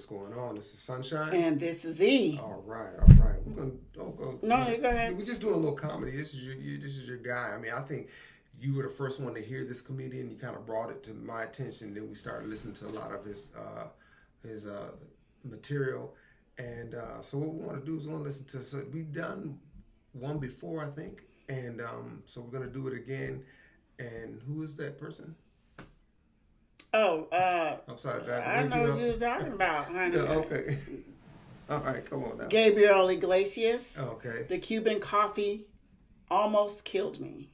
what's going on. This is Sunshine. And this is E. All right. We're gonna No, you go ahead. We're just doing a little comedy. This is your guy. I mean, I think you were the first one to hear this comedian. You kind of brought it to my attention. Then we started listening to a lot of his material. And so what we want to do is we want to listen to. So we've done one before, I think, and so we're gonna do it again. And who is that person? Oh, I'm sorry. I know what you was talking about, honey. Yeah, okay. All right, come on now. Gabriel Iglesias. Okay. The Cuban coffee almost killed me.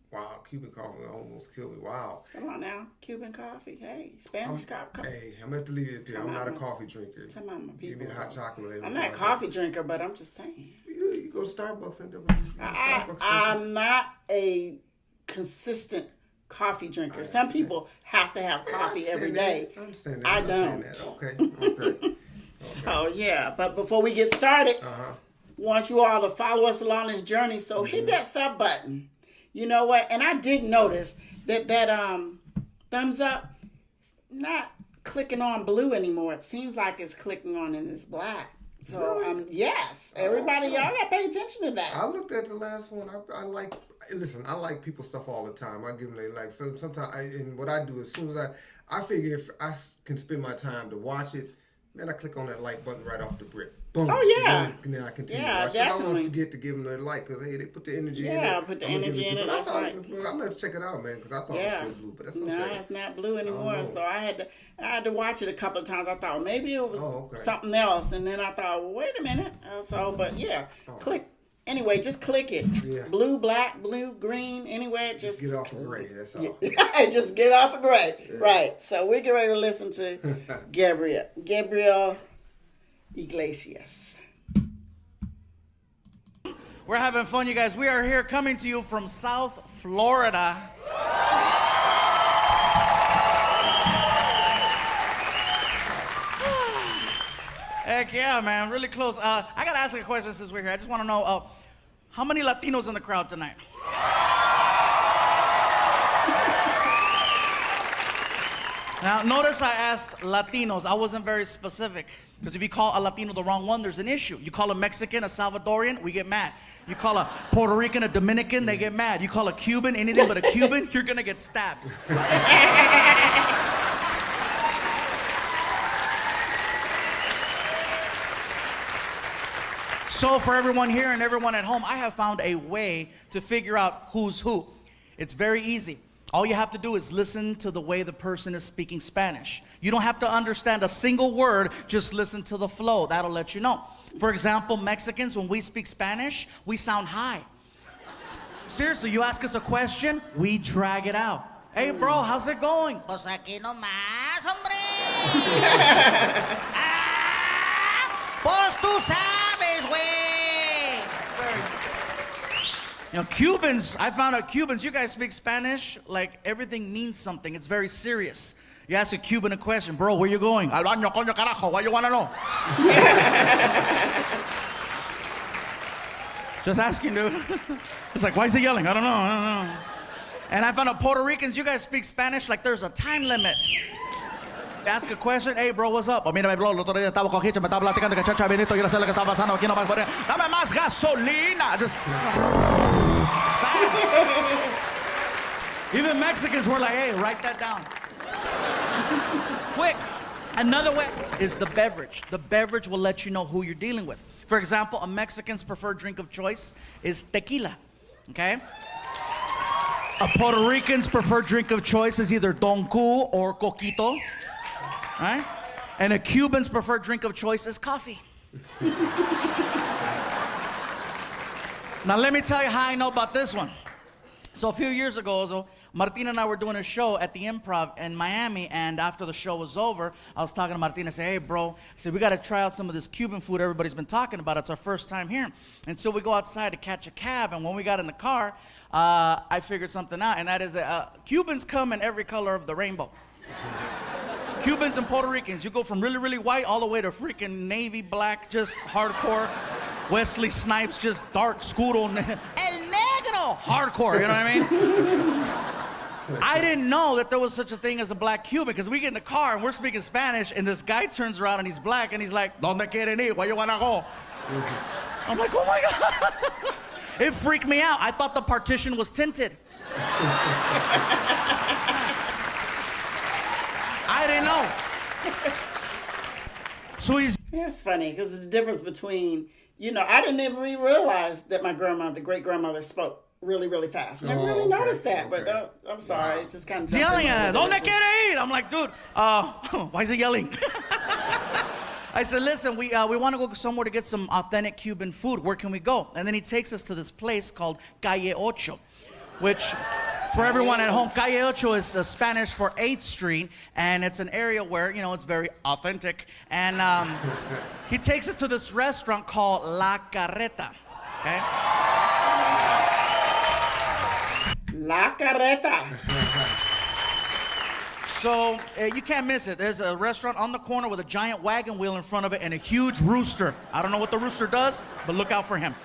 Wow, Cuban coffee almost killed me. Wow. Come on now, Cuban coffee. Hey, Spanish coffee. Hey, I'm gonna have to leave it to you. I'm not a coffee drinker. Tell my people. Give me the hot chocolate. I'm not a coffee drinker, but I'm just saying. You go to Starbucks and I'm not a consistent coffee drinker. Some people have to have coffee every day. I understand that. I don't. Okay. So yeah, but before we get started, want you all to follow us along this journey. So hit that sub button. You know what? And I did notice that thumbs up not clicking on blue anymore. It seems like it's clicking on and it's black. So really? Yes, everybody, y'all gotta pay attention to that. I looked at the last one. I like people's stuff all the time. I give them they like. So sometimes and what I do as soon as I figure if I can spend my time to watch it, man, I click on that like button right off the brick. Boom. Oh yeah. And then I continue to Yeah, watch. definitely. I don't want to forget to give them that like because hey, they put the energy in it. Yeah, put the energy in it. That's right. I'm gonna have to check it out, man, because I thought it was still blue, but that's okay. No, it's not blue anymore. So I had to watch it a couple of times. I thought maybe it was something else, and then I thought, well, wait a minute. But yeah, click. Anyway, just click it. Yeah. Blue, black, blue, green, anywhere. Just get off of gray. That's all. Just get off of gray. Yeah. Right. So we get ready to listen to Gabriel Iglesias. We're having fun, you guys. We are here coming to you from South Florida. Heck yeah, man. Really close. I got to ask a question since we're here. I just want to know, how many Latinos in the crowd tonight? Now, notice I asked Latinos. I wasn't very specific. Because if you call a Latino the wrong one, there's an issue. You call a Mexican, a Salvadorian, we get mad. You call a Puerto Rican, a Dominican, they get mad. You call a Cuban, anything but a Cuban, you're going to get stabbed. So for everyone here and everyone at home, I have found a way to figure out who's who. It's very easy. All you have to do is listen to the way the person is speaking Spanish. You don't have to understand a single word, just listen to the flow. That'll let you know. For example, Mexicans, when we speak Spanish, we sound high. Seriously, you ask us a question, we drag it out. Hey bro, how's it going? Pues aquí nomás, hombre. Pues tú sabes, güey. You know, Cubans, I found out Cubans, you guys speak Spanish, like everything means something. It's very serious. You ask a Cuban a question, bro, where you going? Al baño, coño, carajo, why you want to know? Just asking, dude. It's like, why is he yelling? I don't know. And I found out Puerto Ricans, you guys speak Spanish like there's a time limit. Ask a question, hey bro, what's up? Oh, mírame bro, el otro día estaba con Hitch, me estaba platicando que chacha Benito, yo no sé lo que está pasando aquí, no más, dame más gasolina. Just even Mexicans were like, hey, write that down. Quick. Another way is the beverage. The beverage will let you know who you're dealing with. For example, a Mexican's preferred drink of choice is tequila, okay? A Puerto Rican's preferred drink of choice is either Don Q or Coquito, right? And a Cuban's preferred drink of choice is coffee. Now let me tell you how I know about this one. So a few years ago, Martina and I were doing a show at the Improv in Miami, and after the show was over, I was talking to Martina. I said, hey, bro, I said, we got to try out some of this Cuban food everybody's been talking about. It's our first time here. And so we go outside to catch a cab, and when we got in the car, I figured something out, and that is that Cubans come in every color of the rainbow. Cubans and Puerto Ricans, you go from really, really white all the way to freaking navy black, just hardcore. Wesley Snipes, just dark, scuro. El negro, hardcore, you know what I mean? I didn't know that there was such a thing as a black Cuban, because we get in the car and we're speaking Spanish, and this guy turns around and he's black and he's like, "Donde quieren ir? Where you wanna go?" I'm like, "Oh my God." It freaked me out. I thought the partition was tinted. I didn't know. So he's... Yeah, it's funny because the difference between, I didn't even realize that my great-grandmother spoke really, really fast. Never really noticed that, but I'm sorry. It just kind of yelling at her, "Donde quiere ir?" I'm like, dude, why is he yelling? I said, "Listen, we want to go somewhere to get some authentic Cuban food. Where can we go?" And then he takes us to this place called Calle Ocho, which, for everyone at home, Calle Ocho is Spanish for 8th Street, and it's an area where, it's very authentic. And he takes us to this restaurant called La Carreta, okay? La Carreta. So you can't miss it. There's a restaurant on the corner with a giant wagon wheel in front of it and a huge rooster. I don't know what the rooster does, but look out for him.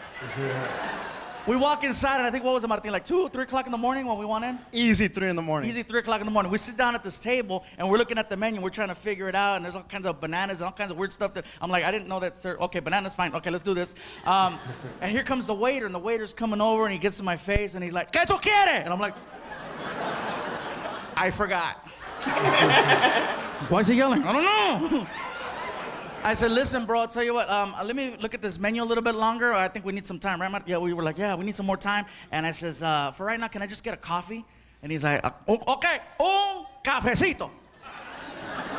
We walk inside, and I think, what was it, Martin, like 2 or 3 o'clock in the morning when we went in? Easy 3 in the morning. Easy 3 o'clock in the morning. We sit down at this table, and we're looking at the menu. We're trying to figure it out, and there's all kinds of bananas and all kinds of weird stuff that I'm like, I didn't know that. Okay, bananas, fine. Okay, let's do this. And here comes the waiter, and the waiter's coming over, and he gets in my face, and he's like, "¿Qué tú quieres?" And I'm like, I forgot. Why is he yelling? I don't know. I said, "Listen, bro, I'll tell you what, let me look at this menu a little bit longer. I think we need some time, right, Mark?" Yeah, we were like, "Yeah, we need some more time." And I says, "For right now, can I just get a coffee?" And he's like, "Okay, un cafecito."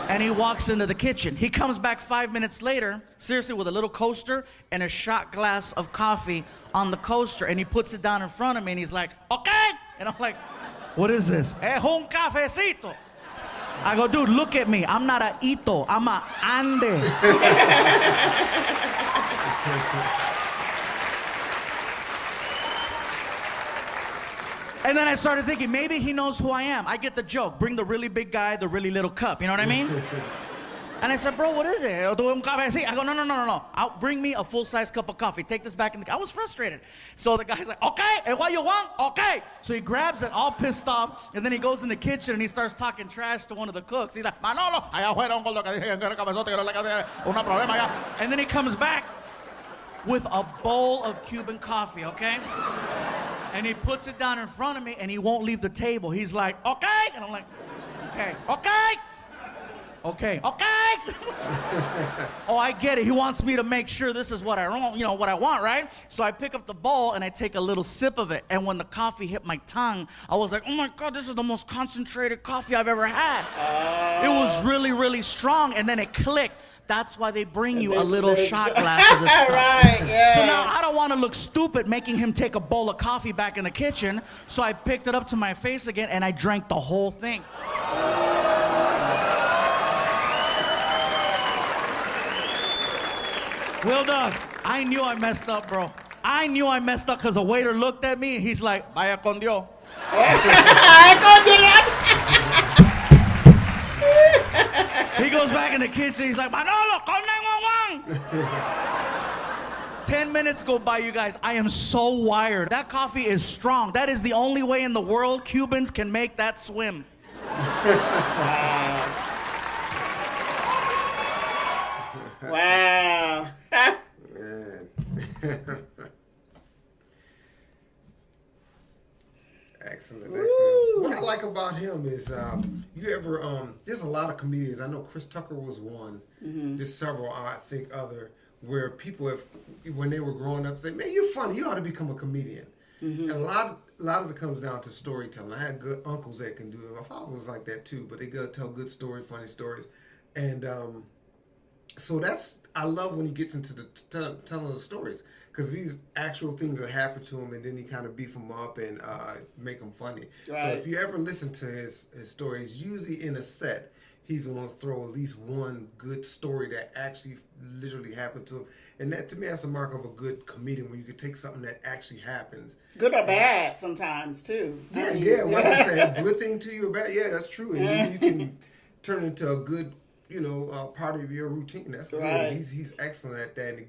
And he walks into the kitchen. He comes back 5 minutes later, seriously, with a little coaster and a shot glass of coffee on the coaster. And he puts it down in front of me, and he's like, "Okay." And I'm like, "What is this?" "Es un cafecito." I go, "Dude, look at me. I'm not a Ito. I'm a Ande." And then I started thinking, maybe he knows who I am. I get the joke. Bring the really big guy, the really little cup. You know what I mean? And I said, "Bro, what is it?" I go, "No. Bring me a full-size cup of coffee. Take this back in the..." I was frustrated. So the guy's like, "Okay, and what you want?" "Okay." So he grabs it, all pissed off, and then he goes in the kitchen and he starts talking trash to one of the cooks. He's like, "Manolo, allá afuera un gordo que dije que era cabezote, que no le cabe una problema allá." And then he comes back with a bowl of Cuban coffee, okay? And he puts it down in front of me, and he won't leave the table. He's like, "Okay." And I'm like, "Okay, okay. Okay, okay." Oh, I get it. He wants me to make sure this is what I want, what I want, right? So I pick up the bowl and I take a little sip of it. And when the coffee hit my tongue, I was like, "Oh my God, this is the most concentrated coffee I've ever had." It was really, really strong. And then it clicked. That's why they bring you a little shot glass of this stuff. Right, yeah. So now I don't want to look stupid making him take a bowl of coffee back in the kitchen. So I picked it up to my face again and I drank the whole thing. Will Doug, I knew I messed up, bro. I knew I messed up because the waiter looked at me and he's like, "Vaya con Dios." He goes back in the kitchen, he's like, "Manolo, call 911." 10 minutes go by, you guys. I am so wired. That coffee is strong. That is the only way in the world Cubans can make that swim. Wow. Excellent. What I like about him is, there's a lot of comedians. I know Chris Tucker was one. There's several, I think, other, where people have, when they were growing up, say, "Man, you're funny. You ought to become a comedian." And a lot of it comes down to storytelling. I had good uncles that can do it. My father was like that too, but they gotta tell good stories, funny stories. And so I love when he gets into the telling the stories, because these actual things that happen to him, and then he kind of beef them up and make them funny. Right. So if you ever listen to his stories, usually in a set, he's going to throw at least one good story that actually literally happened to him. And that, to me, that's a mark of a good comedian, where you could take something that actually happens. Good or bad sometimes, too. Yeah, what I say, a good thing to you or bad, yeah, that's true. And then you can turn it into a good, part of your routine. That's good. Right. He's excellent at that, and he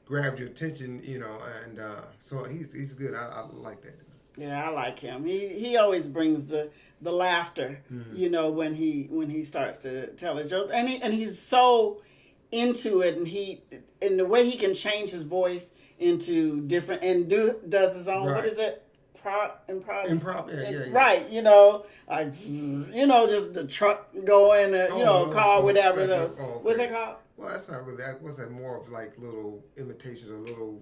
grabs your attention, and so he's good. I like that. Yeah, I like him. He always brings the laughter, you know, when he starts to tell his jokes, and he's so into it, and the way he can change his voice into different and does his own. Right. What is it? Improv. Yeah. Right, you know, like just the truck going, car, whatever those. Okay. What's that called? Well, that's not really that. Was that more of like little imitations or little,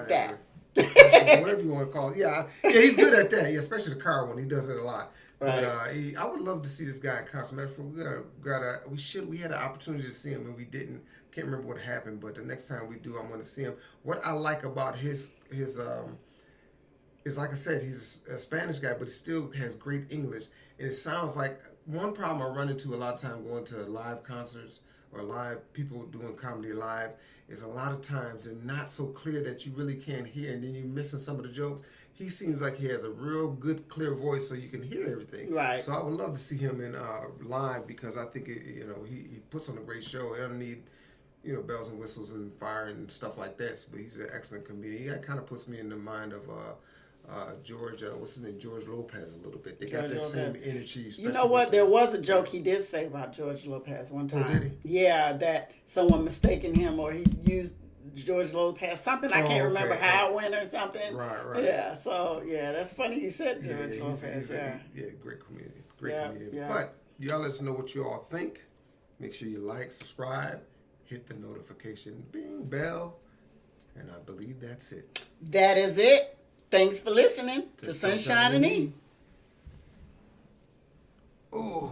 That. whatever you want to call it. Yeah, he's good at that. Yeah, especially the car one. He does it a lot. Right. But I would love to see this guy in concert. Matter of fact, we had an opportunity to see him and we didn't. Can't remember what happened, but the next time we do, I'm going to see him. What I like about his is like I said, he's a Spanish guy, but he still has great English. And it sounds like one problem I run into a lot of time going to live concerts or live people doing comedy live is a lot of times they're not so clear that you really can't hear, and then you're missing some of the jokes. He seems like he has a real good, clear voice, so you can hear everything. Right. So I would love to see him in live because I think he puts on a great show. He doesn't need bells and whistles and fire and stuff like that. But he's an excellent comedian. He kind of puts me in the mind of George. What's his name? George Lopez a little bit. They got that same energy. You know what? There was a joke he did say about George Lopez one time. Oh, did he? Yeah, that someone mistaken him or he used George Lopez something. I can't remember how it went or something. Right. Yeah. So that's funny you said George Lopez. Great comedian. Comedian. But y'all let us know what you all think. Make sure you like, subscribe, hit the notification bell, and I believe that's it. That is it. Thanks for listening to Sunshine and E. Oh.